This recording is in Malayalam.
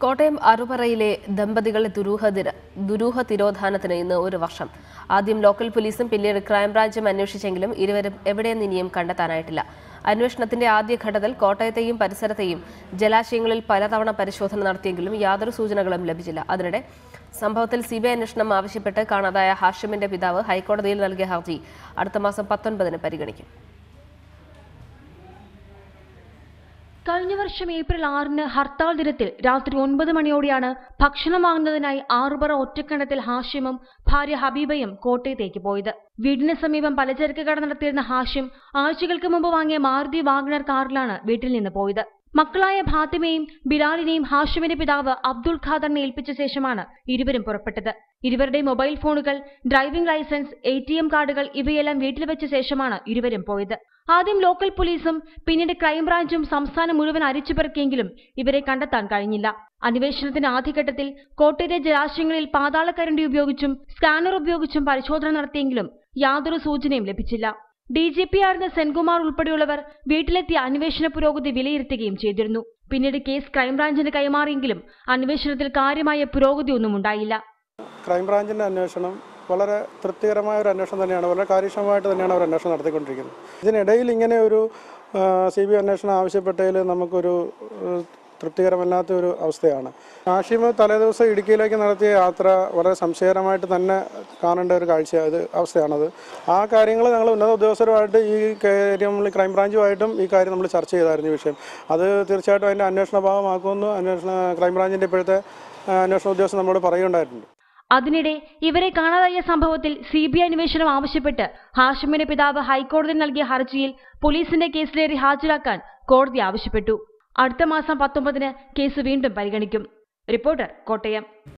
കോട്ടയം അറുപറയിലെ ദമ്പതികളുടെ ദുരൂഹ തിരോധാനത്തിന് ഇന്ന് 1 വർഷം. ആദ്യം ലോക്കൽ പോലീസും പിന്നീട് ക്രൈംബ്രാഞ്ചും അന്വേഷിച്ചെങ്കിലും ഇരുവരും എവിടെയെന്ന് ഇനിയും കണ്ടെത്താനായിട്ടില്ല. അന്വേഷണത്തിന്റെ ആദ്യഘട്ടത്തിൽ കോട്ടയത്തെയും പരിസരത്തെയും ജലാശയങ്ങളിൽ പലതവണ പരിശോധന നടത്തിയെങ്കിലും യാതൊരു സൂചനകളും ലഭിച്ചില്ല. അതിനിടെ സംഭവത്തിൽ സിബിഐ അന്വേഷണം ആവശ്യപ്പെട്ട് കാണാതായ ഹാഷിമിന്റെ പിതാവ് ഹൈക്കോടതിയിൽ നൽകിയ ഹർജി അടുത്ത മാസം 19-ന് പരിഗണിക്കും. കഴിഞ്ഞ വർഷം ഏപ്രിൽ 6-ന് ഹർത്താൽ ദിനത്തിൽ രാത്രി 9 മണിയോടെയാണ് ഭക്ഷണം വാങ്ങുന്നതിനായി ആറുപറ ഒറ്റക്കണ്ടത്തിൽ ഹാഷിമും ഭാര്യ ഹബീബയും കോട്ടയത്തേക്ക് പോയത്. വീടിന് സമീപം പലചരക്ക് കട നടത്തിയിരുന്ന ഹാഷിം ആഴ്ചകൾക്ക് മുമ്പ് വാങ്ങിയ മാരുതി വാഗണർ കാറിലാണ് വീട്ടിൽ നിന്ന് പോയത്. മക്കളായ ഫാത്തിമയും ബിലാലിനെയും ഹാഷിമിന്റെ പിതാവ് അബ്ദുൾ ഖാദറിനെ ഏൽപ്പിച്ച ശേഷമാണ് ഇരുവരും പുറപ്പെട്ടത്. ഇരുവരുടെ മൊബൈൽ ഫോണുകൾ, ഡ്രൈവിംഗ് ലൈസൻസ്, ATM കാർഡുകൾ ഇവയെല്ലാം വീട്ടിൽ വെച്ച ശേഷമാണ് ഇരുവരും പോയത്. ആദ്യം ലോക്കൽ പോലീസും പിന്നീട് ക്രൈംബ്രാഞ്ചും സംസ്ഥാനം മുഴുവൻ അരിച്ചുപെറുക്കിയെങ്കിലും ഇവരെ കണ്ടെത്താൻ കഴിഞ്ഞില്ല. അന്വേഷണത്തിന്റെ ആദ്യഘട്ടത്തിൽ കോട്ടയത്തെ ജലാശയങ്ങളിൽ പാതാളക്കരണ്ടി ഉപയോഗിച്ചും സ്കാനർ ഉപയോഗിച്ചും പരിശോധന നടത്തിയെങ്കിലും യാതൊരു സൂചനയും ലഭിച്ചില്ല. DGP ആയിരുന്ന സെൻകുമാർ ഉൾപ്പെടെയുള്ളവർ വീട്ടിലെത്തിയ അന്വേഷണ പുരോഗതി വിലയിരുത്തുകയും ചെയ്തിരുന്നു. പിന്നീട് കേസ് ക്രൈംബ്രാഞ്ചിന് കൈമാറിയെങ്കിലും അന്വേഷണത്തിൽ കാര്യമായ പുരോഗതിയൊന്നും ഉണ്ടായില്ല. ക്രൈംബ്രാഞ്ചിന്റെ അന്വേഷണം വളരെ തൃപ്തികരമായ ഒരു അന്വേഷണം തന്നെയാണ്. വളരെ കാര്യക്ഷമമായിട്ട് തന്നെയാണ് അവർ അന്വേഷണം നടത്തിക്കൊണ്ടിരിക്കുന്നത്. ഇതിനിടയിൽ ഇങ്ങനെ ഒരു CBI അന്വേഷണം ആവശ്യപ്പെട്ടതിൽ നമുക്കൊരു തൃപ്തികരമല്ലാത്ത ഒരു അവസ്ഥയാണ്. ഹാഷിം തലേദിവസം ഇടുക്കിയിലേക്ക് നടത്തിയ യാത്ര വളരെ സംശയകരമായിട്ട് തന്നെ കാണേണ്ട ഒരു അവസ്ഥയാണത്. ആ കാര്യങ്ങൾ ഞങ്ങൾ ഉന്നത ഉദ്യോഗസ്ഥരുമായിട്ട് ഈ കാര്യം ക്രൈംബ്രാഞ്ചുമായിട്ടും ഈ കാര്യം നമ്മൾ ചർച്ച ചെയ്തായിരുന്നു. ഈ വിഷയം അത് തീർച്ചയായിട്ടും അതിൻ്റെ അന്വേഷണ ഭാഗമാക്കുമെന്ന് ക്രൈംബ്രാഞ്ചിൻ്റെ ഇപ്പോഴത്തെ അന്വേഷണ ഉദ്യോഗസ്ഥർ നമ്മളോട് പറയുണ്ടായിട്ടുണ്ട്. അതിനിടെ ഇവരെ കാണാതായ സംഭവത്തിൽ CBI അന്വേഷണം ആവശ്യപ്പെട്ട് ഹാഷിമിന്റെ പിതാവ് ഹൈക്കോടതിയിൽ നൽകിയ ഹർജിയിൽ പോലീസിന്റെ കേസ് ഡയറി ഹാജരാക്കാൻ കോടതി ആവശ്യപ്പെട്ടു. അടുത്ത മാസം 19-ന് കേസ് വീണ്ടും പരിഗണിക്കും. റിപ്പോർട്ടർ, കോട്ടയം.